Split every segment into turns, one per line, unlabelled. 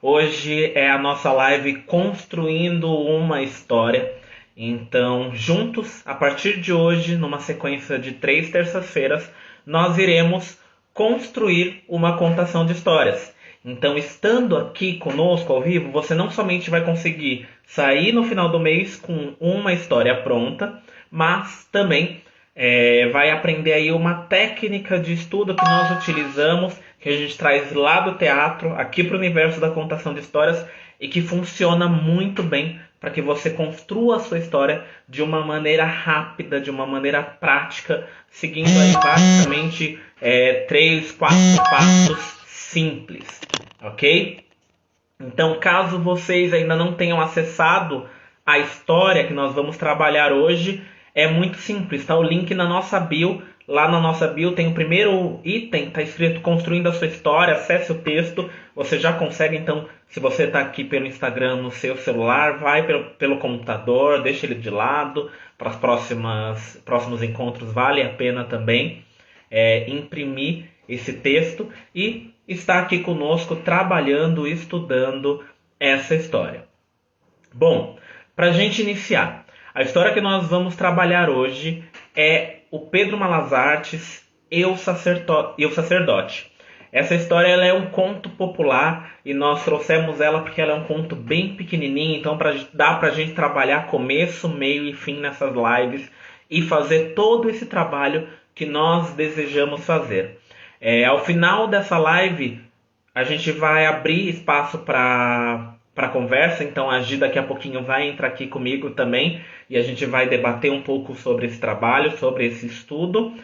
Hoje é a nossa live Construindo uma História. Então, juntos, a partir de hoje, numa sequência de 3 terças-feiras, nós iremos construir uma contação de histórias. Então, estando aqui conosco ao vivo, você não somente vai conseguir sair no final do mês com uma história pronta, mas também vai aprender aí uma técnica de estudo que nós utilizamos, que a gente traz lá do teatro, aqui para o universo da contação de histórias, e que funciona muito bem para que você construa a sua história de uma maneira rápida, de uma maneira prática, seguindo aí basicamente 3, 4 passos simples, ok? Então, caso vocês ainda não tenham acessado a história que nós vamos trabalhar hoje, é muito simples, tá? O link na nossa bio. Lá na nossa bio tem o primeiro item, está escrito Construindo a Sua História, acesse o texto. Você já consegue, então, se você está aqui pelo Instagram no seu celular, vai pelo computador, deixa ele de lado. Para os próximos encontros vale a pena também imprimir esse texto e estar aqui conosco trabalhando, estudando essa história. Bom, para a gente iniciar, a história que nós vamos trabalhar hoje é o Pedro Malas Artes e o Sacerdote. Essa história ela é um conto popular e nós trouxemos ela porque ela é um conto bem pequenininho, então dá para a gente trabalhar começo, meio e fim nessas lives e fazer todo esse trabalho que nós desejamos fazer. Ao final dessa live, a gente vai abrir espaço para conversa, então a Gi daqui a pouquinho vai entrar aqui comigo também e a gente vai debater um pouco sobre esse trabalho, sobre esse estudo.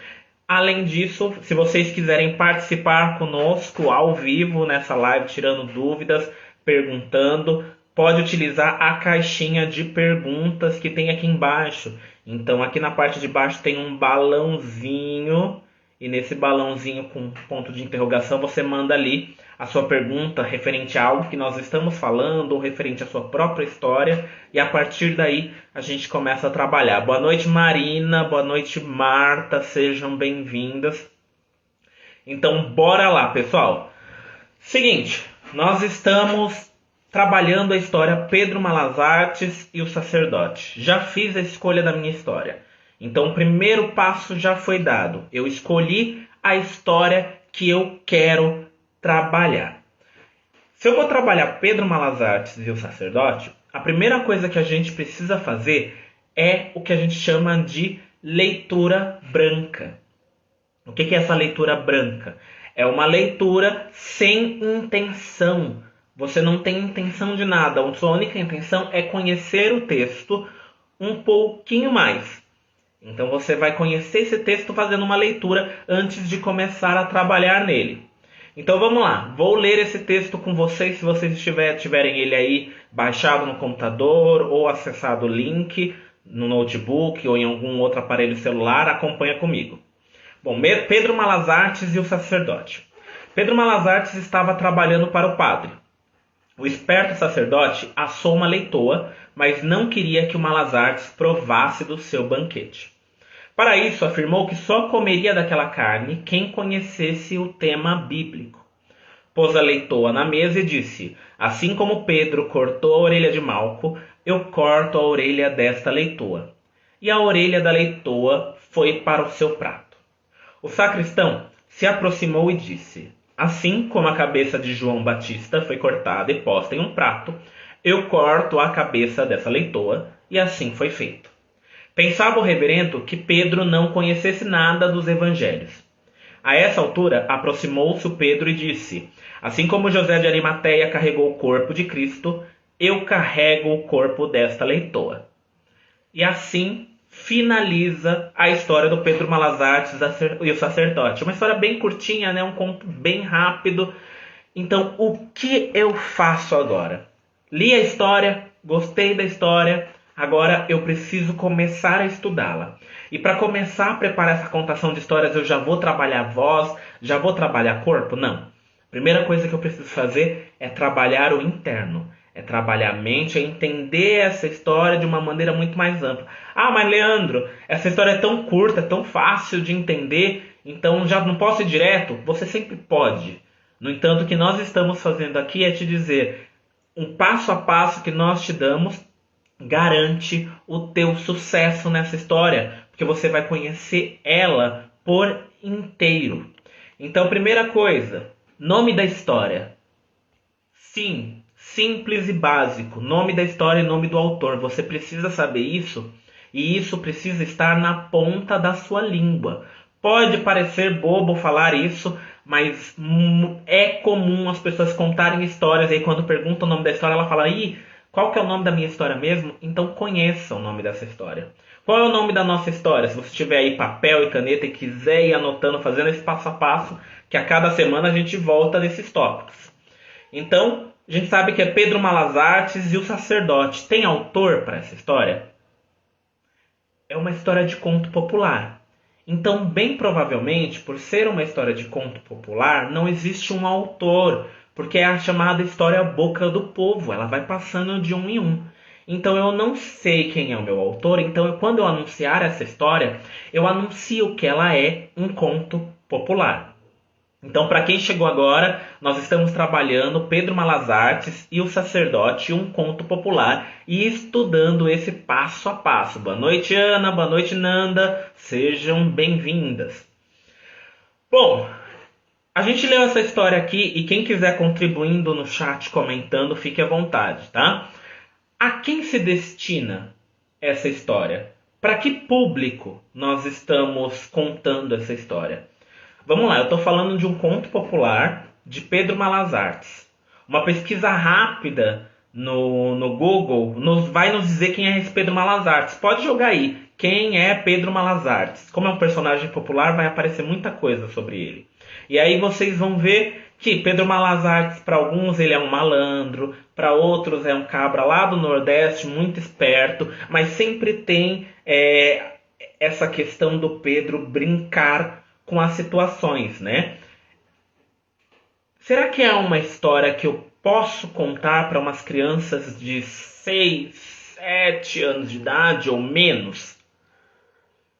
Além disso, se vocês quiserem participar conosco ao vivo nessa live, tirando dúvidas, perguntando, pode utilizar a caixinha de perguntas que tem aqui embaixo. Então aqui na parte de baixo tem um balãozinho e nesse balãozinho com ponto de interrogação você manda ali a sua pergunta referente a algo que nós estamos falando ou referente à sua própria história e a partir daí a gente começa a trabalhar. Boa noite, Marina, boa noite, Marta, sejam bem-vindas. Então bora lá, pessoal. Seguinte, nós estamos trabalhando a história Pedro Malas Artes e o Sacerdote. Já fiz a escolha da minha história. Então o primeiro passo já foi dado. Eu escolhi a história que eu quero trabalhar. Se eu vou trabalhar Pedro Malas Artes e o Sacerdote, a primeira coisa que a gente precisa fazer é o que a gente chama de leitura branca. O que é essa leitura branca? É uma leitura sem intenção. Você não tem intenção de nada. A sua única intenção é conhecer o texto um pouquinho mais. Então você vai conhecer esse texto fazendo uma leitura antes de começar a trabalhar nele. Então vamos lá, vou ler esse texto com vocês, se vocês tiverem ele aí baixado no computador ou acessado o link no notebook ou em algum outro aparelho celular, acompanha comigo. Bom, Pedro Malas Artes e o Sacerdote. Pedro Malas Artes estava trabalhando para o padre. O esperto sacerdote assou uma leitoa, mas não queria que o Malas Artes provasse do seu banquete. Para isso, afirmou que só comeria daquela carne quem conhecesse o tema bíblico. Pôs a leitoa na mesa e disse: assim como Pedro cortou a orelha de Malco, eu corto a orelha desta leitoa. E a orelha da leitoa foi para o seu prato. O sacristão se aproximou e disse: assim como a cabeça de João Batista foi cortada e posta em um prato, eu corto a cabeça dessa leitoa, e assim foi feito. Pensava o reverendo que Pedro não conhecesse nada dos evangelhos. A essa altura, aproximou-se o Pedro e disse: assim como José de Arimateia carregou o corpo de Cristo, eu carrego o corpo desta leitoa. E assim finaliza a história do Pedro Malas Artes e o Sacerdote. Uma história bem curtinha, né? Um conto bem rápido. Então, o que eu faço agora? Li a história, gostei da história, agora eu preciso começar a estudá-la. E para começar a preparar essa contação de histórias, eu já vou trabalhar voz, já vou trabalhar corpo? Não. A primeira coisa que eu preciso fazer é trabalhar o interno. É trabalhar a mente, é entender essa história de uma maneira muito mais ampla. Ah, mas Leandro, essa história é tão curta, é tão fácil de entender, então já não posso ir direto? Você sempre pode. No entanto, o que nós estamos fazendo aqui é te dizer um passo a passo que nós te damos garante o teu sucesso nessa história, porque você vai conhecer ela por inteiro. Então, primeira coisa, nome da história. Sim, simples e básico. Nome da história e nome do autor. Você precisa saber isso e isso precisa estar na ponta da sua língua. Pode parecer bobo falar isso, mas é comum as pessoas contarem histórias e aí quando perguntam o nome da história ela fala: "Ih, qual que é o nome da minha história mesmo?" Então conheça o nome dessa história. Qual é o nome da nossa história? Se você tiver aí papel e caneta e quiser ir anotando, fazendo esse passo a passo, que a cada semana a gente volta nesses tópicos. Então, a gente sabe que é Pedro Malas Artes e o Sacerdote. Tem autor para essa história? É uma história de conto popular. Então, bem provavelmente, por ser uma história de conto popular, não existe um autor, porque é a chamada história boca do povo. Ela vai passando de um em um. Então, eu não sei quem é o meu autor. Então, quando eu anunciar essa história, eu anuncio que ela é um conto popular. Então, para quem chegou agora, nós estamos trabalhando Pedro Malas Artes e o Sacerdote, um conto popular, e estudando esse passo a passo. Boa noite, Ana. Boa noite, Nanda. Sejam bem-vindas. Bom, a gente leu essa história aqui e quem quiser contribuindo no chat, comentando, fique à vontade, tá? A quem se destina essa história? Para que público nós estamos contando essa história? Vamos lá, eu estou falando de um conto popular de Pedro Malas Artes. Uma pesquisa rápida no Google vai nos dizer quem é esse Pedro Malas Artes. Pode jogar aí, quem é Pedro Malas Artes. Como é um personagem popular, vai aparecer muita coisa sobre ele. E aí vocês vão ver que Pedro Malas Artes, para alguns ele é um malandro, para outros é um cabra lá do Nordeste, muito esperto, mas sempre tem essa questão do Pedro brincar com as situações, né? Será que é uma história que eu posso contar para umas crianças de 6, 7 anos de idade ou menos?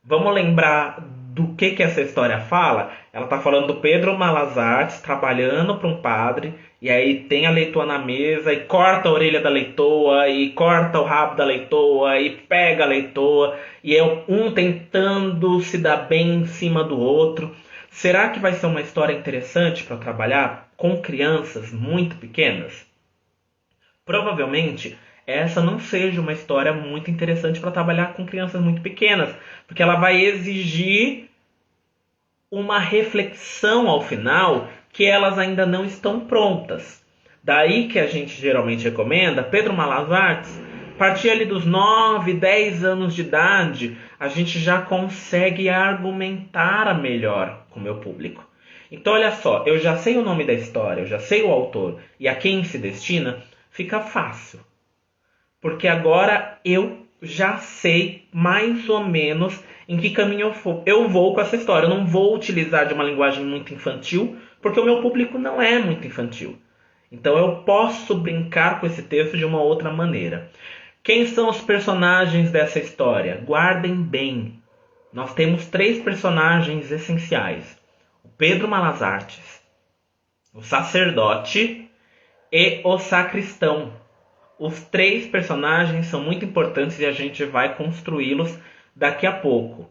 Vamos lembrar do que essa história fala? Ela está falando do Pedro Malas Artes trabalhando para um padre, e aí tem a leitoa na mesa, e corta a orelha da leitoa, e corta o rabo da leitoa, e pega a leitoa, e é um tentando se dar bem em cima do outro. Será que vai ser uma história interessante para trabalhar com crianças muito pequenas? Provavelmente essa não seja uma história muito interessante para trabalhar com crianças muito pequenas, porque ela vai exigir uma reflexão ao final que elas ainda não estão prontas. Daí que a gente geralmente recomenda, Pedro Malas Artes, a partir ali dos 9, 10 anos de idade, a gente já consegue argumentar melhor com o meu público. Então olha só, eu já sei o nome da história, eu já sei o autor e a quem se destina, fica fácil. Porque agora eu já sei mais ou menos em que caminho eu vou com essa história. Eu não vou utilizar de uma linguagem muito infantil, porque o meu público não é muito infantil. Então eu posso brincar com esse texto de uma outra maneira. Quem são os personagens dessa história? Guardem bem. Nós temos 3 personagens essenciais. O Pedro Malas Artes, o sacerdote e o sacristão. Os 3 personagens são muito importantes e a gente vai construí-los daqui a pouco.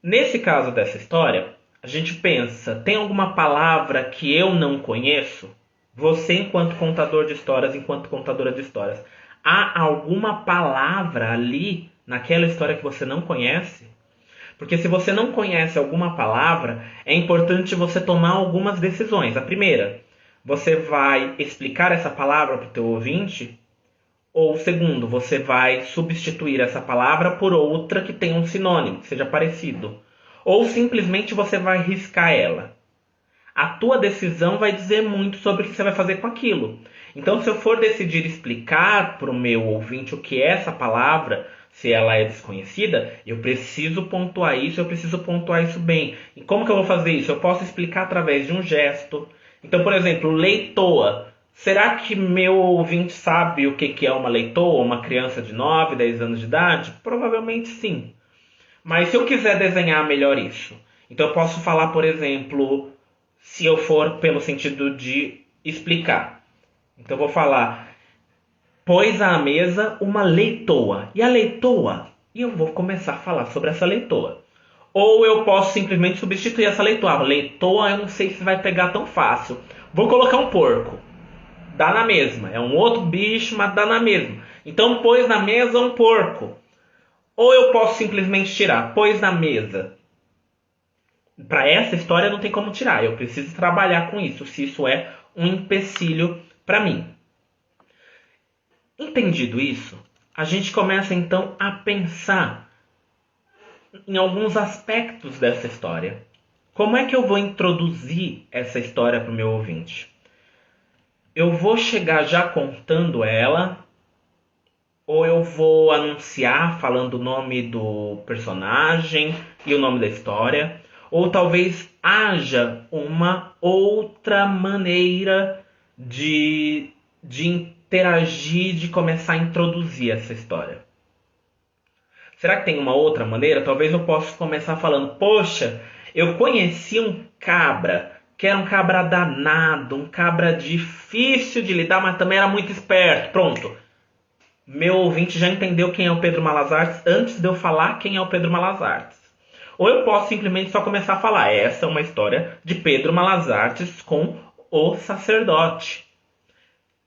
Nesse caso dessa história, a gente pensa, tem alguma palavra que eu não conheço? Você, enquanto contador de histórias, enquanto contadora de histórias, há alguma palavra ali naquela história que você não conhece? Porque se você não conhece alguma palavra, é importante você tomar algumas decisões. A primeira, você vai explicar essa palavra para o teu ouvinte? Ou segundo, você vai substituir essa palavra por outra que tenha um sinônimo, que seja parecido. Ou simplesmente você vai riscar ela. A tua decisão vai dizer muito sobre o que você vai fazer com aquilo. Então, se eu for decidir explicar para o meu ouvinte o que é essa palavra, se ela é desconhecida, eu preciso pontuar isso, eu preciso pontuar isso bem. E como que eu vou fazer isso? Eu posso explicar através de um gesto. Então, por exemplo, leitoa. Será que meu ouvinte sabe o que é uma leitoa, uma criança de 9, 10 anos de idade? Provavelmente sim. Mas se eu quiser desenhar melhor isso, então eu posso falar, por exemplo, se eu for pelo sentido de explicar. Então eu vou falar, pôs à mesa uma leitoa. E a leitoa, e eu vou começar a falar sobre essa leitoa. Ou eu posso simplesmente substituir essa leitoa. Leitoa eu não sei se vai pegar tão fácil. Vou colocar um porco. Dá na mesma. É um outro bicho, mas dá na mesma. Então pôs na mesa um porco. Ou eu posso simplesmente tirar, pôs na mesa. Para essa história não tem como tirar. Eu preciso trabalhar com isso, se isso é um empecilho para mim. Entendido isso, a gente começa então a pensar em alguns aspectos dessa história. Como é que eu vou introduzir essa história para o meu ouvinte? Eu vou chegar já contando ela, ou eu vou anunciar falando o nome do personagem e o nome da história, ou talvez haja uma outra maneira de interagir, de começar a introduzir essa história. Será que tem uma outra maneira? Talvez eu possa começar falando, poxa, eu conheci um cabra, que era um cabra danado, um cabra difícil de lidar, mas também era muito esperto. Pronto. Meu ouvinte já entendeu quem é o Pedro Malas Artes antes de eu falar quem é o Pedro Malas Artes. Ou eu posso simplesmente só começar a falar, essa é uma história de Pedro Malas Artes com o sacerdote.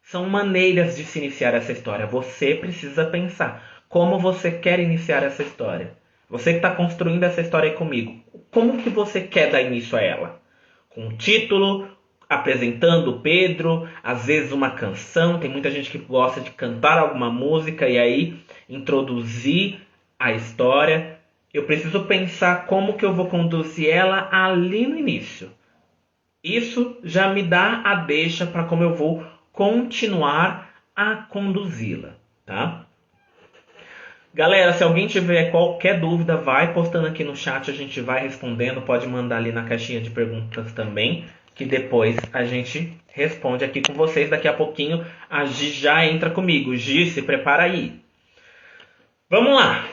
São maneiras de se iniciar essa história. Você precisa pensar como você quer iniciar essa história. Você que está construindo essa história aí comigo, como que você quer dar início a ela? Com um título, apresentando Pedro, às vezes uma canção. Tem muita gente que gosta de cantar alguma música e aí introduzir a história. Eu preciso pensar como que eu vou conduzir ela ali no início. Isso já me dá a deixa para como eu vou continuar a conduzi-la, tá? Galera, se alguém tiver qualquer dúvida, vai postando aqui no chat, a gente vai respondendo. Pode mandar ali na caixinha de perguntas também, que depois a gente responde aqui com vocês. Daqui a pouquinho a Gi já entra comigo. Gi, se prepara aí. Vamos lá.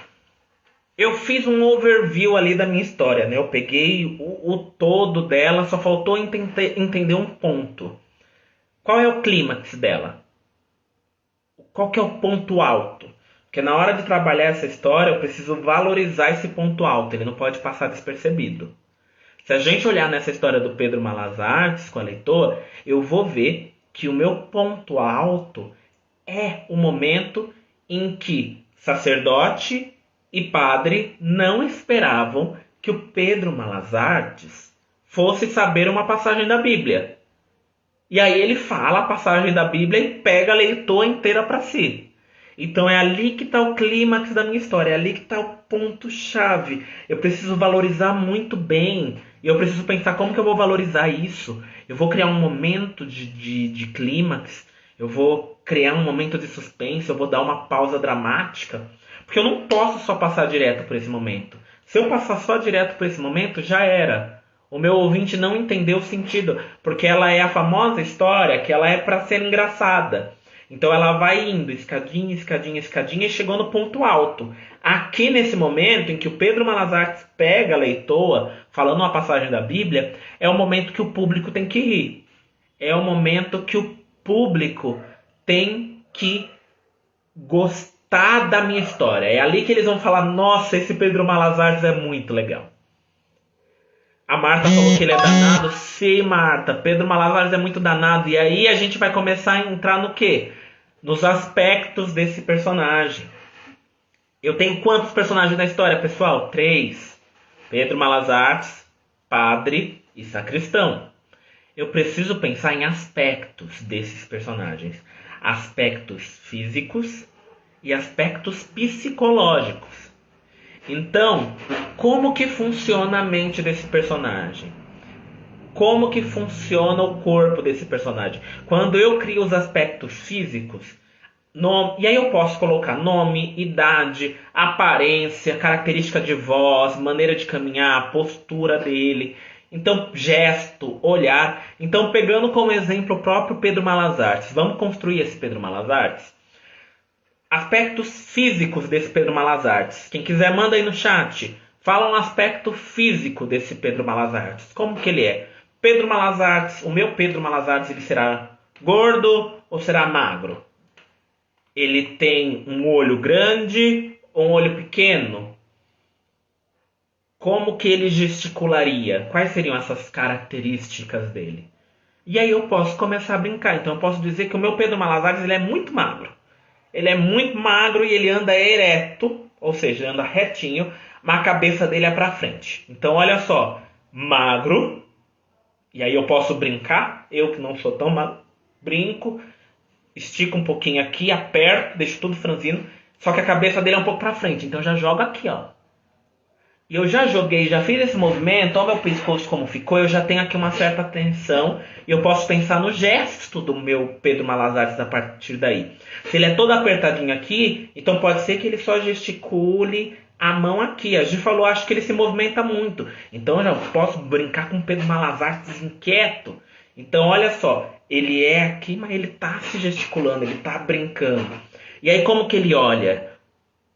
Eu fiz um overview ali da minha história, né? Eu peguei o todo dela, só faltou entender um ponto. Qual é o clímax dela? Qual que é o ponto alto? Porque na hora de trabalhar essa história, eu preciso valorizar esse ponto alto. Ele não pode passar despercebido. Se a gente olhar nessa história do Pedro Malas Artes com a leitora, eu vou ver que o meu ponto alto é o momento em que sacerdote e padre não esperavam que o Pedro Malas Artes fosse saber uma passagem da Bíblia. E aí ele fala a passagem da Bíblia e pega a leitura inteira para si. Então é ali que está o clímax da minha história, é ali que está o ponto-chave. Eu preciso valorizar muito bem, e eu preciso pensar como que eu vou valorizar isso. Eu vou criar um momento de clímax, eu vou criar um momento de suspense, eu vou dar uma pausa dramática, porque eu não posso só passar direto por esse momento. Se eu passar só direto por esse momento, já era. O meu ouvinte não entendeu o sentido, porque ela é a famosa história que ela é para ser engraçada. Então ela vai indo, escadinha, escadinha, escadinha, e chegou no ponto alto. Aqui nesse momento em que o Pedro Malas Artes pega a leitoa, falando uma passagem da Bíblia, é o momento que o público tem que rir. É o momento que o público tem que gostar da minha história. É ali que eles vão falar, nossa, esse Pedro Malas Artes é muito legal. A Marta falou que ele é danado. Sim, Marta. Pedro Malas Artes é muito danado. E aí a gente vai começar a entrar no quê? Nos aspectos desse personagem. Eu tenho quantos personagens na história, pessoal? 3. Pedro Malas Artes, padre e sacristão. Eu preciso pensar em aspectos desses personagens. Aspectos físicos e aspectos psicológicos. Então, como que funciona a mente desse personagem? Como que funciona o corpo desse personagem? Quando eu crio os aspectos físicos, e aí eu posso colocar nome, idade, aparência, característica de voz, maneira de caminhar, postura dele. Então, gesto, olhar. Então, pegando como exemplo o próprio Pedro Malas Artes, vamos construir esse Pedro Malas Artes? Aspectos físicos desse Pedro Malas Artes. Quem quiser manda aí no chat. Fala um aspecto físico desse Pedro Malas Artes. Como que ele é? Pedro Malas Artes, o meu Pedro Malas Artes, ele será gordo ou será magro? Ele tem um olho grande ou um olho pequeno? Como que ele gesticularia? Quais seriam essas características dele? E aí eu posso começar a brincar. Então eu posso dizer que o meu Pedro Malas Artes, ele é muito magro. Ele é muito magro e ele anda ereto, ou seja, anda retinho, mas a cabeça dele é para frente. Então olha só, magro, e aí eu posso brincar, eu que não sou tão magro, brinco, estico um pouquinho aqui, aperto, deixo tudo franzino, só que a cabeça dele é um pouco para frente, então já joga aqui, ó. E eu já joguei, já fiz esse movimento, olha o meu pescoço como ficou, eu já tenho aqui uma certa tensão e eu posso pensar no gesto do meu Pedro Malas Artes a partir daí. Se ele é todo apertadinho aqui, então pode ser que ele só gesticule a mão aqui. A gente falou, acho que ele se movimenta muito. Então eu já posso brincar com o Pedro Malas Artes inquieto. Então olha só, ele é aqui, mas ele está se gesticulando, ele está brincando. E aí como que ele olha?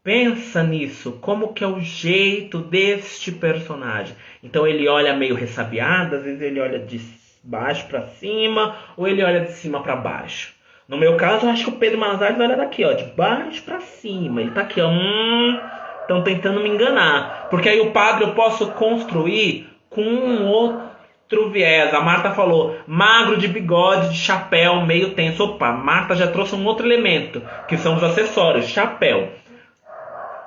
Pensa nisso, como que é o jeito deste personagem. Então ele olha meio ressabiado, às vezes ele olha de baixo para cima, ou ele olha de cima para baixo. No meu caso, eu acho que o Pedro Malas Artes olha daqui, ó, de baixo para cima. Ele tá aqui, ó, estão tentando me enganar. Porque aí o padre eu posso construir com um outro viés. A Marta falou, magro de bigode, de chapéu, meio tenso. Opa, a Marta já trouxe um outro elemento, que são os acessórios, chapéu.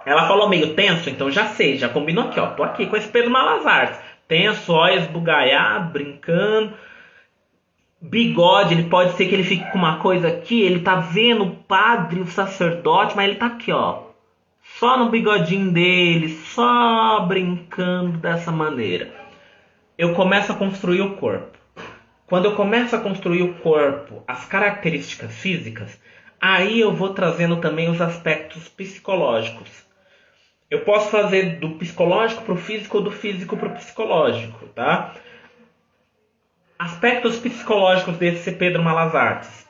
Ela falou meio tenso, então já sei, já combinou aqui, ó. Tô aqui com esse Pedro Malas Artes. Tenso, ó, esbugaiado, brincando. Bigode, ele pode ser que ele fique com uma coisa aqui, ele tá vendo o padre, o sacerdote, mas ele tá aqui, ó. Só no bigodinho dele, só brincando dessa maneira. Eu começo a construir o corpo. Quando eu começo a construir o corpo, as características físicas, aí eu vou trazendo também os aspectos psicológicos. Eu posso fazer do psicológico para o físico ou do físico para o psicológico, tá? Aspectos psicológicos desse Pedro Malas Artes.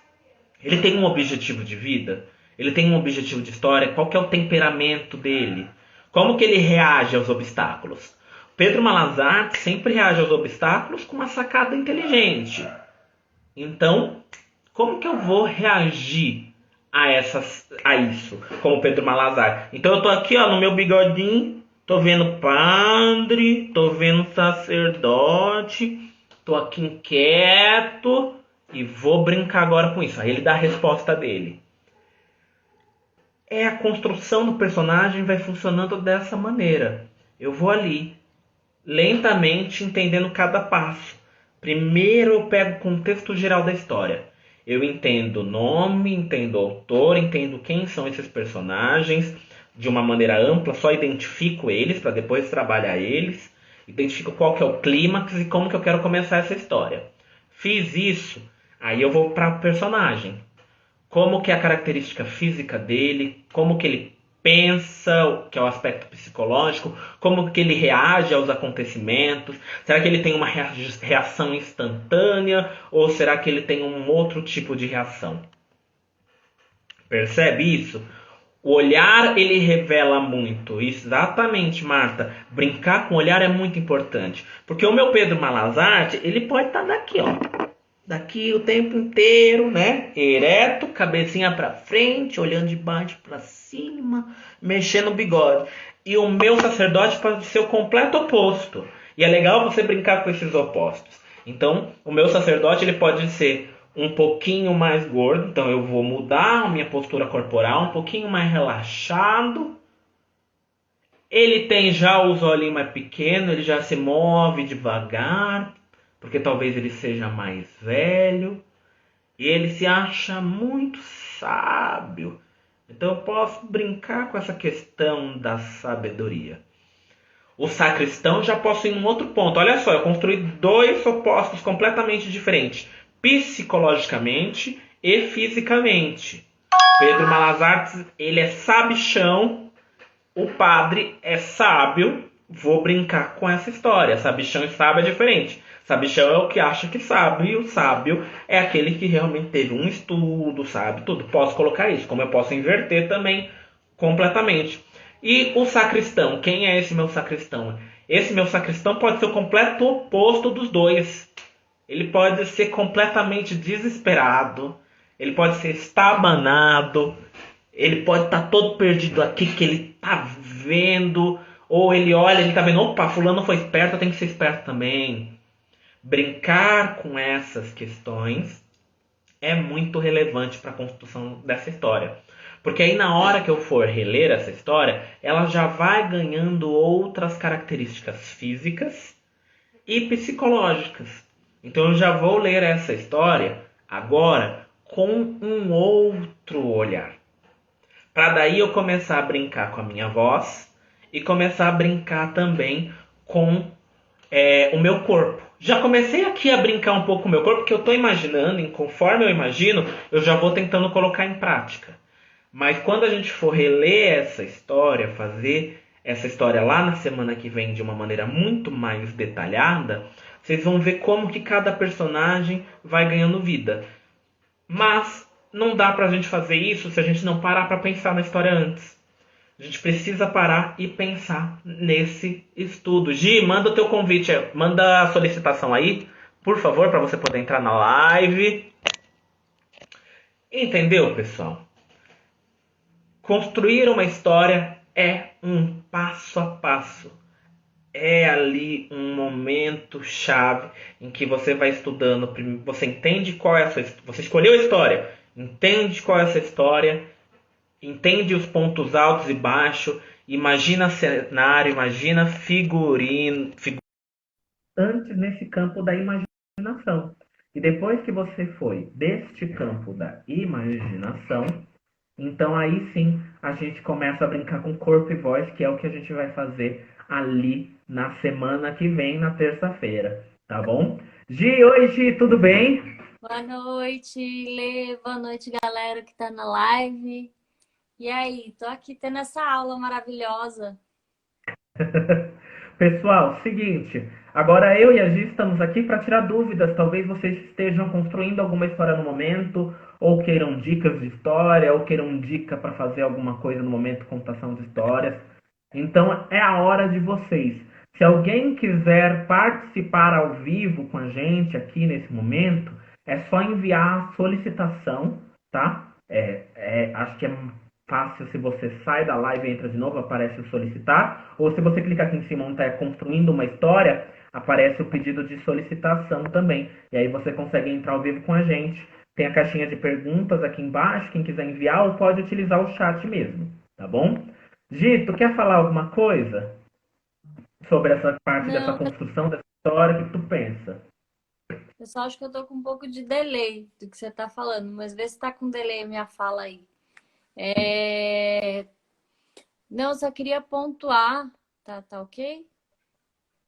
Ele tem um objetivo de vida? Ele tem um objetivo de história? Qual que é o temperamento dele? Como que ele reage aos obstáculos? Pedro Malas Artes sempre reage aos obstáculos com uma sacada inteligente. Então, como que eu vou reagir a isso, como Pedro Malas Artes? Então eu tô aqui, ó, no meu bigodinho, tô vendo padre, tô vendo sacerdote, tô aqui inquieto e vou brincar agora com isso. Aí ele dá a resposta dele. A construção do personagem vai funcionando dessa maneira. Eu vou ali, lentamente entendendo cada passo. Primeiro eu pego o contexto geral da história. Eu entendo o nome, entendo o autor, entendo quem são esses personagens de uma maneira ampla, só identifico eles para depois trabalhar eles, identifico qual que é o clímax e como que eu quero começar essa história. Fiz isso, aí eu vou para o personagem. Como que é a característica física dele, como que ele pensa, que é o aspecto psicológico, como que ele reage aos acontecimentos, será que ele tem uma reação instantânea ou será que ele tem um outro tipo de reação? Percebe isso? O olhar, ele revela muito. Exatamente, Marta. Brincar com o olhar é muito importante. Porque o meu Pedro Malas Artes, ele pode estar daqui, ó. Daqui o tempo inteiro, né? Ereto, cabecinha pra frente, olhando de baixo pra cima, mexendo o bigode. E o meu sacerdote pode ser o completo oposto. E é legal você brincar com esses opostos. Então, o meu sacerdote, ele pode ser um pouquinho mais gordo. Então, eu vou mudar a minha postura corporal, um pouquinho mais relaxado. Ele tem já os olhinhos mais pequenos, ele já se move devagar, porque talvez ele seja mais velho, e ele se acha muito sábio. Então eu posso brincar com essa questão da sabedoria. O sacristão já posso ir em um outro ponto. Olha só, eu construí dois opostos completamente diferentes, psicologicamente e fisicamente. Pedro Malas Artes, ele é sabichão, o padre é sábio. Vou brincar com essa história. Sabichão e sábio é diferente. Sabichão é o que acha que sabe, e o sábio é aquele que realmente teve um estudo, sabe tudo. Posso colocar isso, como eu posso inverter também completamente. E o sacristão, quem é esse meu sacristão? Esse meu sacristão pode ser o completo oposto dos dois. Ele pode ser completamente desesperado, ele pode ser estabanado, ele pode estar todo perdido aqui que ele tá vendo, ou ele olha, ele tá vendo, opa, fulano foi esperto, eu tenho que ser esperto também. Brincar com essas questões é muito relevante para a construção dessa história. Porque aí na hora que eu for reler essa história, ela já vai ganhando outras características físicas e psicológicas. Então eu já vou ler essa história agora com um outro olhar. Para daí eu começar a brincar com a minha voz e começar a brincar também com o meu corpo. Já comecei aqui a brincar um pouco com o meu corpo, porque eu estou imaginando, e conforme eu imagino, eu já vou tentando colocar em prática. Mas quando a gente for reler essa história, fazer essa história lá na semana que vem de uma maneira muito mais detalhada, vocês vão ver como que cada personagem vai ganhando vida. Mas não dá pra gente fazer isso se a gente não parar pra pensar na história antes. A gente precisa parar e pensar nesse estudo. Gi, manda o teu convite, manda a solicitação aí, por favor, para você poder entrar na live. Entendeu, pessoal? Construir uma história é um passo a passo. É ali um momento chave em que você vai estudando, você entende qual é a sua, você escolheu a história, entende qual é essa história, entende os pontos altos e baixos, imagina cenário, imagina figurino, antes nesse campo da imaginação. E depois que você foi deste campo da imaginação, então aí sim a gente começa a brincar com corpo e voz, que é o que a gente vai fazer ali na semana que vem, na terça-feira, tá bom? Gi, oi Gi, tudo bem?
Boa noite, Lê. Boa noite, galera que tá na live. E aí, tô aqui tendo essa aula maravilhosa.
Pessoal, seguinte, agora eu e a Gi estamos aqui para tirar dúvidas. Talvez vocês estejam construindo alguma história no momento, ou queiram dicas de história, ou queiram dica para fazer alguma coisa no momento de contação de histórias. Então é a hora de vocês. Se alguém quiser participar ao vivo com a gente aqui nesse momento, é só enviar a solicitação, tá? Acho que é fácil se você sai da live e entra de novo, aparece o solicitar. Ou se você clicar aqui em cima onde está construindo uma história, aparece o pedido de solicitação também. E aí você consegue entrar ao vivo com a gente. Tem a caixinha de perguntas aqui embaixo, quem quiser enviar, ou pode utilizar o chat mesmo, tá bom? Gi, tu quer falar alguma coisa sobre essa parte dessa
Não,
construção dessa história? O que tu pensa?
eu só acho que eu tô com um pouco de delay do que você tá falando, mas vê se tá com delay a minha fala aí. É... Não, eu só queria pontuar. Tá ok?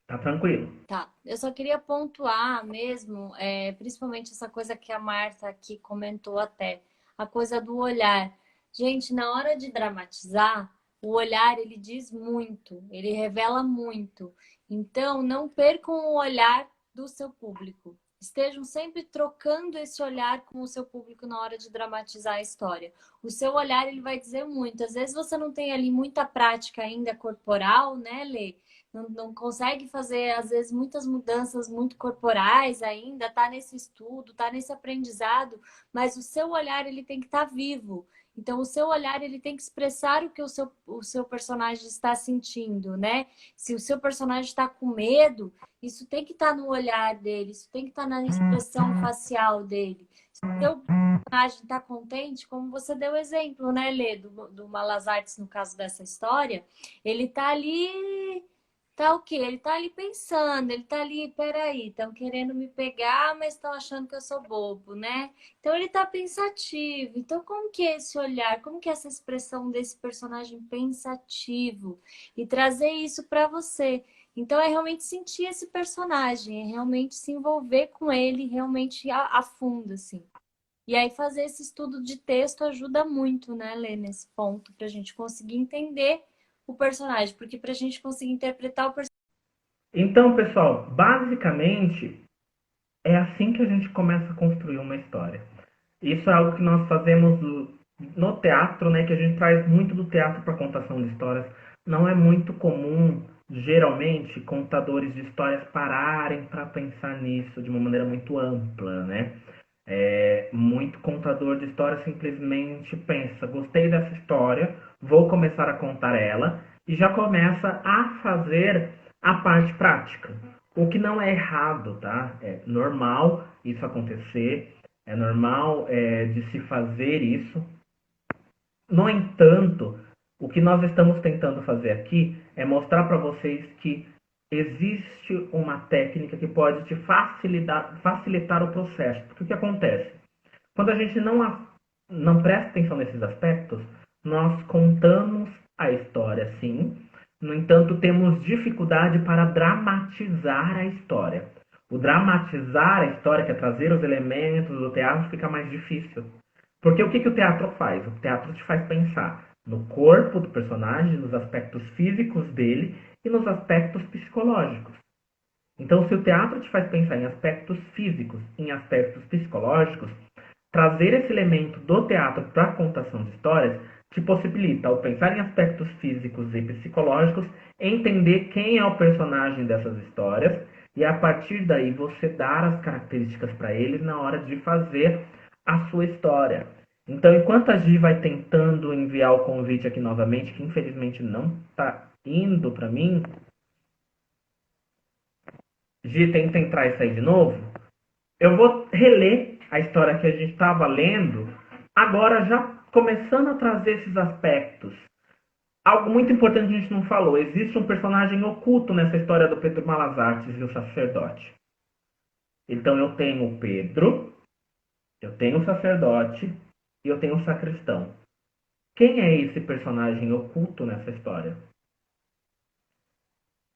Tá tranquilo.
Tá. Eu só queria pontuar mesmo, principalmente essa coisa que a Marta aqui comentou até, a coisa do olhar. Gente, na hora de dramatizar, o olhar ele diz muito, ele revela muito. Então, não percam o olhar do seu público. Estejam sempre trocando esse olhar com o seu público na hora de dramatizar a história. O seu olhar ele vai dizer muito. Às vezes você não tem ali muita prática ainda corporal, né, Lê? Não consegue fazer, às vezes, muitas mudanças muito corporais ainda, tá nesse estudo, tá nesse aprendizado, mas o seu olhar ele tem que estar vivo. Então, o seu olhar ele tem que expressar o que o seu personagem está sentindo, né? Se o seu personagem está com medo, isso tem que estar no olhar dele, isso tem que estar na expressão facial dele. Se o seu personagem está contente, como você deu o exemplo, né, Lê, do Malas Artes, no caso dessa história, ele está ali. Tá o quê? Ele tá ali pensando, ele tá ali, peraí, estão querendo me pegar, mas estão achando que eu sou bobo, né? Então ele tá pensativo. Então, como que é esse olhar? Como que é essa expressão desse personagem pensativo? E trazer isso para você. Então, é realmente sentir esse personagem, é realmente se envolver com ele, realmente a fundo, assim. E aí, fazer esse estudo de texto ajuda muito, né, Lê, nesse ponto, pra gente conseguir entender o personagem, porque pra gente conseguir interpretar o personagem.
Então, pessoal, basicamente é assim que a gente começa a construir uma história. Isso é algo que nós fazemos no teatro, né? Que a gente traz muito do teatro para contação de histórias. Não é muito comum geralmente contadores de histórias pararem para pensar nisso de uma maneira muito ampla, né? Muito contador de história simplesmente pensa, gostei dessa história, vou começar a contar ela e já começa a fazer a parte prática. O que não é errado, tá? É normal isso acontecer, é normal de se fazer isso. No entanto, o que nós estamos tentando fazer aqui é mostrar para vocês que existe uma técnica que pode te facilitar o processo. Porque o que acontece? Quando a gente não presta atenção nesses aspectos, nós contamos a história, sim. No entanto, temos dificuldade para dramatizar a história. O dramatizar a história, que é trazer os elementos do teatro, fica mais difícil. Porque o que o teatro faz? O teatro te faz pensar no corpo do personagem, nos aspectos físicos dele e nos aspectos psicológicos. Então, se o teatro te faz pensar em aspectos físicos, em aspectos psicológicos, trazer esse elemento do teatro para a contação de histórias te possibilita, ao pensar em aspectos físicos e psicológicos, entender quem é o personagem dessas histórias e, a partir daí, você dar as características para eles na hora de fazer a sua história. Então, enquanto a Gi vai tentando enviar o convite aqui novamente, que infelizmente não está indo para mim, Gi, tenta entrar e sair de novo. Eu vou reler a história que a gente estava lendo, agora já começando a trazer esses aspectos. Algo muito importante a gente não falou. Existe um personagem oculto nessa história do Pedro Malas Artes e o sacerdote. Então eu tenho o Pedro, eu tenho o sacerdote e eu tenho o sacristão. Quem é esse personagem oculto nessa história?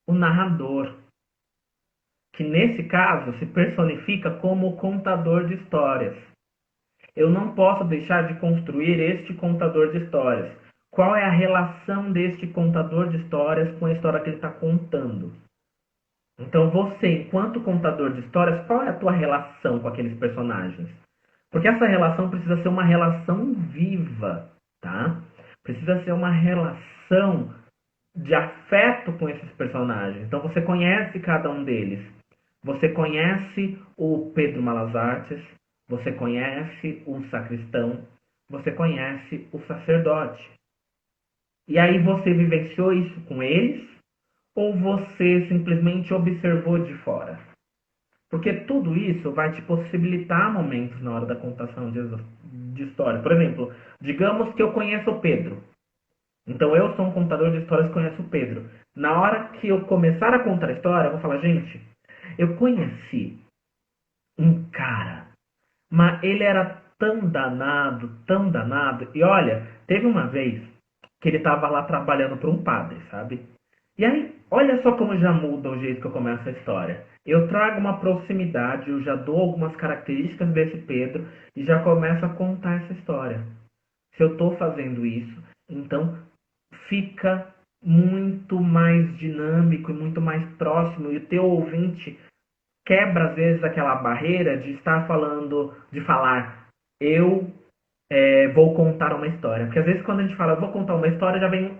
O narrador, que nesse caso se personifica como o contador de histórias. Eu não posso deixar de construir este contador de histórias. Qual é a relação deste contador de histórias com a história que ele está contando? Então você, enquanto contador de histórias, qual é a tua relação com aqueles personagens? Porque essa relação precisa ser uma relação viva, tá? Precisa ser uma relação de afeto com esses personagens. Então você conhece cada um deles. Você conhece o Pedro Malas Artes, você conhece o sacristão, você conhece o sacerdote. E aí você vivenciou isso com eles ou você simplesmente observou de fora? Porque tudo isso vai te possibilitar momentos na hora da contação de história. Por exemplo, digamos que eu conheço o Pedro. Então eu sou um contador de histórias que conheço o Pedro. Na hora que eu começar a contar a história, eu vou falar, gente, eu conheci um cara, mas ele era tão danado. E olha, teve uma vez que ele estava lá trabalhando para um padre, sabe? E aí, olha só como já muda o jeito que eu começo a história. Eu trago uma proximidade, eu já dou algumas características desse Pedro e já começo a contar essa história. Se eu estou fazendo isso, então fica muito mais dinâmico e muito mais próximo. E o teu ouvinte quebra às vezes aquela barreira de estar falando, de falar, eu vou contar uma história. Porque às vezes quando a gente fala, vou contar uma história, já vem um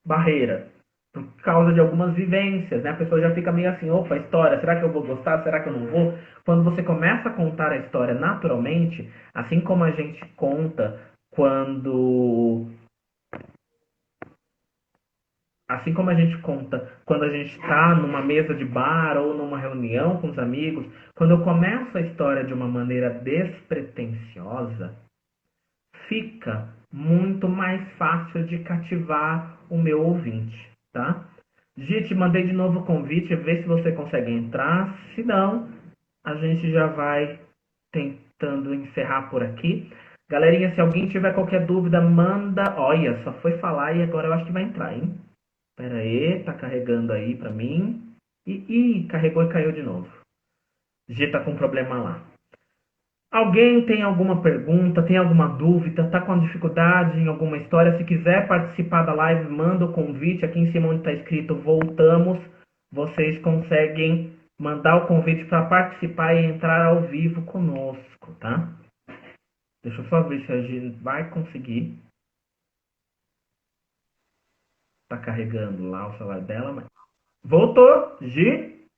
barreira. Por causa de algumas vivências, né? A pessoa já fica meio assim, opa, história, será que eu vou gostar? Será que eu não vou? Quando você começa a contar a história naturalmente, assim como a gente conta quando Assim como a gente conta quando a gente está numa mesa de bar ou numa reunião com os amigos, quando eu começo a história de uma maneira despretensiosa, fica muito mais fácil de cativar o meu ouvinte, tá? Gi, te mandei de novo o convite, vê se você consegue entrar. Se não, a gente já vai tentando encerrar por aqui. Galerinha, se alguém tiver qualquer dúvida, manda. Olha, só foi falar e agora eu acho que vai entrar, hein? Pera aí, tá carregando aí pra mim. Carregou e caiu de novo. G tá com problema lá. Alguém tem alguma pergunta, tem alguma dúvida, tá com dificuldade em alguma história? Se quiser participar da live, manda o convite. Aqui em cima onde está escrito voltamos. Vocês conseguem mandar o convite para participar e entrar ao vivo conosco, tá? Deixa eu só ver se a G vai conseguir. Tá carregando lá o celular dela, mas Voltou, Gi?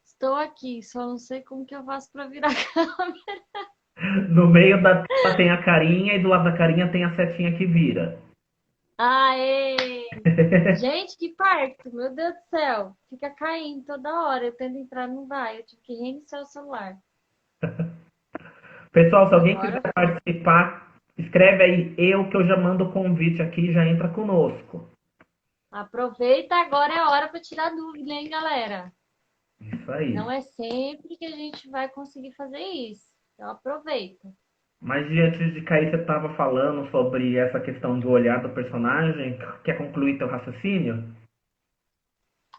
Estou aqui, só não sei como que eu faço para virar a câmera.
No meio da tela tem a carinha e do lado da carinha tem a setinha que vira.
Aê! Gente, que parto! Meu Deus do céu! Fica caindo toda hora. Eu tento entrar, não vai. Eu tive que reiniciar o celular.
Pessoal, se alguém quiser
Agora foi.
participar, escreve aí eu que eu já mando o convite aqui e já entra conosco.
Aproveita, agora é a hora para tirar dúvida, hein, galera?
Isso aí.
Não é sempre que a gente vai conseguir fazer isso. Então aproveita.
Mas antes de cair, você estava falando sobre essa questão do olhar do personagem. Quer concluir teu raciocínio?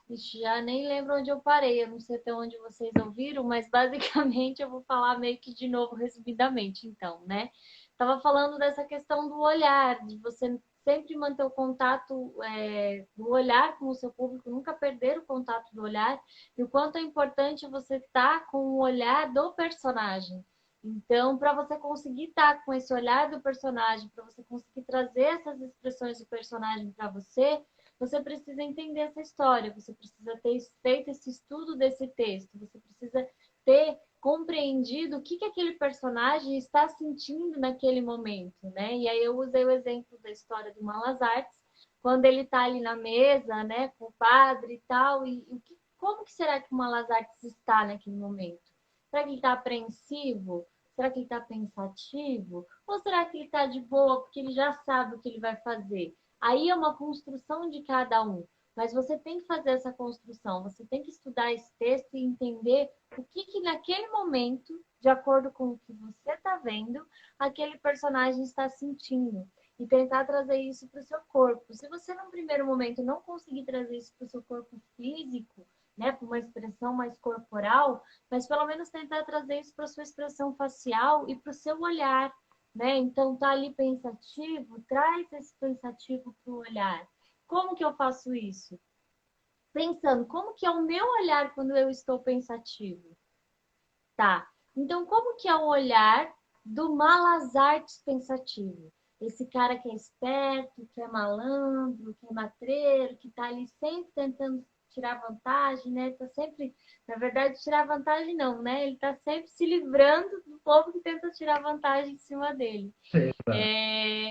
Ixi, já nem lembro onde eu parei. Eu não sei até onde vocês ouviram, mas basicamente eu vou falar meio que de novo, resumidamente, então, né? Tava falando dessa questão do olhar, de você sempre manter o contato do olhar com o seu público, nunca perder o contato do olhar, e o quanto é importante você estar com o olhar do personagem. Então, para você conseguir estar com esse olhar do personagem, para você conseguir trazer essas expressões do personagem para você, você precisa entender essa história, você precisa ter feito esse estudo desse texto, você precisa ter compreendido o que, que aquele personagem está sentindo naquele momento, né? E aí eu usei o exemplo da história do Malas Artes, quando ele está ali na mesa, né, com o padre e tal, como que será que o Malas Artes está naquele momento? Será que ele está apreensivo? Será que ele está pensativo? Ou será que ele está de boa porque ele já sabe o que ele vai fazer? Aí é uma construção de cada um. Mas você tem que fazer essa construção, você tem que estudar esse texto e entender o que, que naquele momento, de acordo com o que você está vendo, aquele personagem está sentindo. E tentar trazer isso para o seu corpo. Se você, num primeiro momento, não conseguir trazer isso para o seu corpo físico, né, para uma expressão mais corporal, mas pelo menos tentar trazer isso para a sua expressão facial e para o seu olhar, né? Então tá ali pensativo, traz esse pensativo para o olhar. Como que eu faço isso? Pensando, como que é o meu olhar quando eu estou pensativo? Tá. Então, como que é o olhar do Malas Artes pensativo? Esse cara que é esperto, que é malandro, que é matreiro, que tá ali sempre tentando tirar vantagem, né? Tá sempre, na verdade, tirar vantagem não, né? Ele tá sempre se livrando do povo que tenta tirar vantagem em cima dele.
Exato.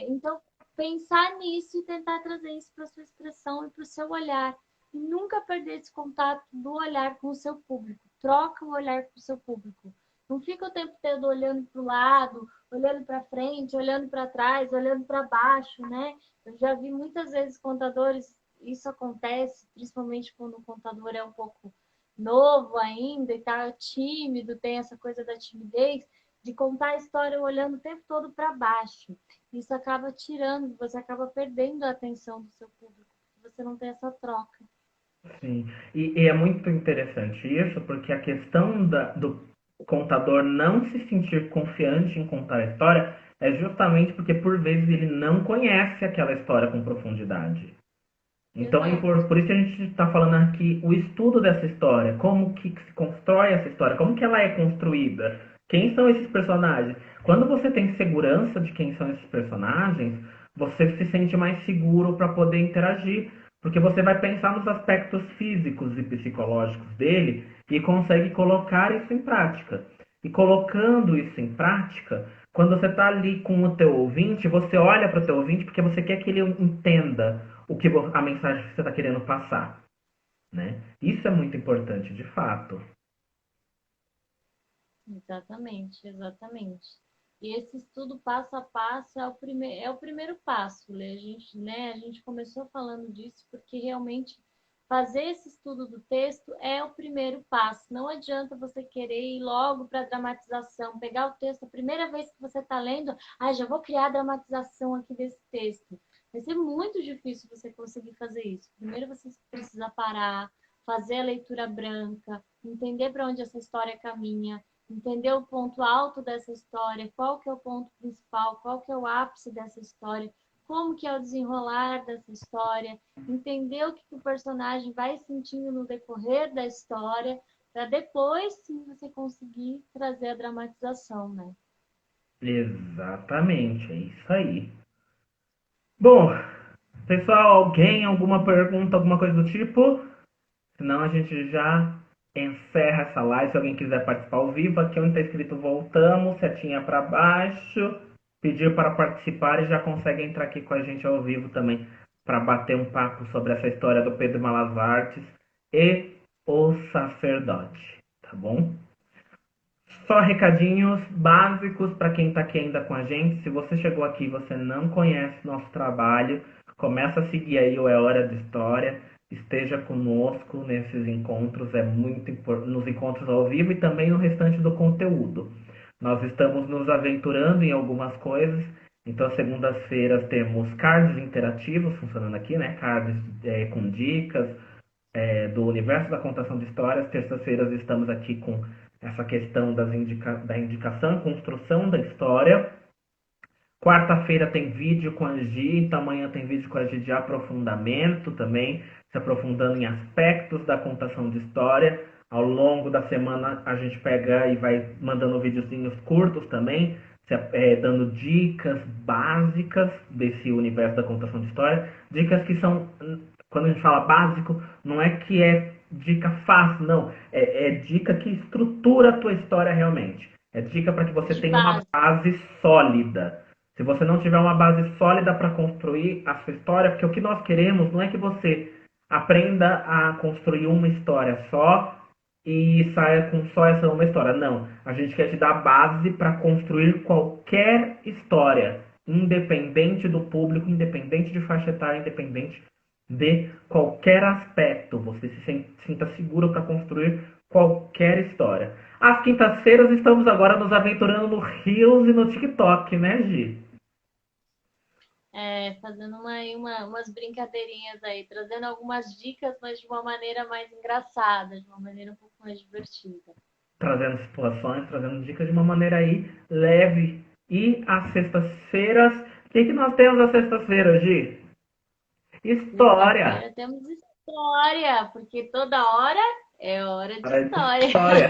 Então, pensar nisso e tentar trazer isso para sua expressão e para o seu olhar. E nunca perder esse contato do olhar com o seu público. Troca o olhar com o seu público. Não fica o tempo todo olhando para o lado, olhando para frente, olhando para trás, olhando para baixo, né? Eu já vi muitas vezes contadores, isso acontece, principalmente quando o contador é um pouco novo ainda e tá tímido, tem essa coisa da timidez, de contar a história olhando o tempo todo para baixo. Isso acaba tirando, você acaba perdendo a atenção do seu público, porque você não tem essa troca.
Sim, e é muito interessante isso, porque a questão do contador não se sentir confiante em contar a história é justamente porque, por vezes, ele não conhece aquela história com profundidade. Então,
Exato.
por isso que a gente está falando aqui o estudo dessa história, como que se constrói essa história, como que ela é construída, quem são esses personagens. Quando você tem segurança de quem são esses personagens, você se sente mais seguro para poder interagir, porque você vai pensar nos aspectos físicos e psicológicos dele e consegue colocar isso em prática. E colocando isso em prática, quando você está ali com o teu ouvinte, você olha para o teu ouvinte porque você quer que ele entenda o que a mensagem que você está querendo passar, né? Isso é muito importante, de fato.
Exatamente, exatamente. E esse estudo passo a passo é o primeiro passo, né? A gente começou falando disso porque realmente fazer esse estudo do texto é o primeiro passo. Não adianta você querer ir logo para a dramatização, pegar o texto, a primeira vez que você está lendo, já vou criar a dramatização aqui desse texto. Vai ser muito difícil você conseguir fazer isso. Primeiro você precisa parar, fazer a leitura branca, entender para onde essa história caminha, entender o ponto alto dessa história, qual que é o ponto principal, qual que é o ápice dessa história, como que é o desenrolar dessa história, entender o que o personagem vai sentindo no decorrer da história, para depois sim você conseguir trazer a dramatização, né?
Exatamente, é isso aí. Bom, Pessoal, alguém, alguma pergunta, alguma coisa do tipo? Senão a gente já encerra essa live. Se alguém quiser participar ao vivo, aqui onde está escrito voltamos, setinha para baixo, pedir para participar e já consegue entrar aqui com a gente ao vivo também para bater um papo sobre essa história do Pedro Malas Artes e o sacerdote, tá bom? Só recadinhos básicos para quem está aqui ainda com a gente. Se você chegou aqui e você não conhece nosso trabalho, começa a seguir aí o É Hora de História. Esteja conosco nesses encontros, é muito importante, nos encontros ao vivo e também no restante do conteúdo. Nós estamos nos aventurando em algumas coisas. Então, segundas-feiras temos cards interativos funcionando aqui, né? Cards com dicas, do universo da contação de histórias. Terças-feiras estamos aqui com essa questão da indicação, construção da história. Quarta-feira tem vídeo com a Gi, amanhã tem vídeo com a Gi de aprofundamento também, se aprofundando em aspectos da contação de história. Ao longo da semana a gente pega e vai mandando videozinhos curtos também, dando dicas básicas desse universo da contação de história. Dicas que são, quando a gente fala básico, não é que é dica fácil, não. É dica que estrutura a tua história realmente. É dica para que você tenha uma base sólida. Se você não tiver uma base sólida para construir a sua história, porque o que nós queremos não é que você aprenda a construir uma história só e saia com só essa uma história. Não. A gente quer te dar base para construir qualquer história, independente do público, independente de faixa etária, independente de qualquer aspecto. Você se sinta seguro para construir qualquer história. Às quintas-feiras estamos agora nos aventurando no Reels e no TikTok, né, Gi?
Fazendo umas brincadeirinhas aí, trazendo algumas dicas, mas de uma maneira mais engraçada, de uma maneira um pouco mais divertida.
Trazendo situações, trazendo dicas de uma maneira aí leve. E às sextas-feiras, o que nós temos às sextas-feiras, Gi? História!
Sexta-feira temos história, porque toda hora é hora de
Hora de
história.
história!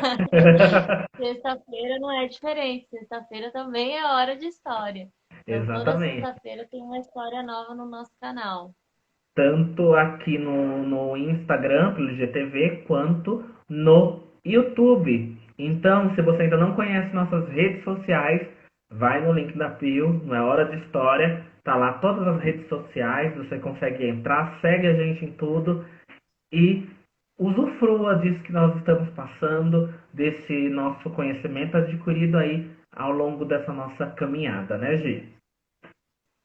Sexta-feira não é diferente, sexta-feira também é hora de história. Então, toda
Exatamente.
sexta-feira tem uma história nova no nosso canal.
Tanto aqui no Instagram, pelo IGTV, quanto no YouTube. Então, se você ainda não conhece nossas redes sociais, vai no link da bio, não é hora de história, tá lá todas as redes sociais, você consegue entrar, segue a gente em tudo e usufrua disso que nós estamos passando, desse nosso conhecimento adquirido aí ao longo dessa nossa caminhada, né, Gi?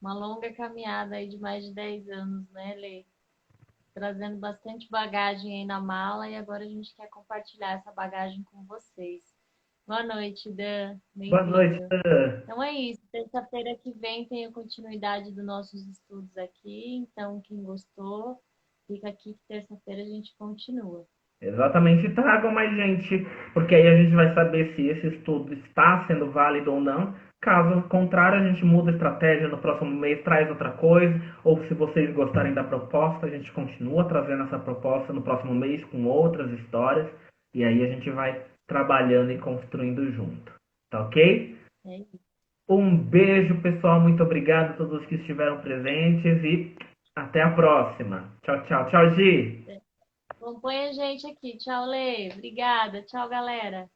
Uma longa caminhada aí de mais de 10 anos, né, Lê? Trazendo bastante bagagem aí na mala e agora a gente quer compartilhar essa bagagem com vocês. Boa noite, Dan.
Boa noite,
Bem-vindo.
Tan.
Então é isso. Terça-feira que vem tem a continuidade dos nossos estudos aqui. Então, quem gostou, fica aqui que terça-feira a gente continua.
Exatamente, tragam mais gente, porque aí a gente vai saber se esse estudo está sendo válido ou não. Caso contrário, a gente muda a estratégia no próximo mês, traz outra coisa, ou se vocês gostarem da proposta, a gente continua trazendo essa proposta no próximo mês com outras histórias, e aí a gente vai trabalhando e construindo junto. Tá ok?
É isso.
Um beijo, pessoal, muito obrigado a todos que estiveram presentes e até a próxima. Tchau, tchau. Tchau, Gi!
Acompanha a gente aqui. Tchau, Lê. Obrigada. Tchau, galera.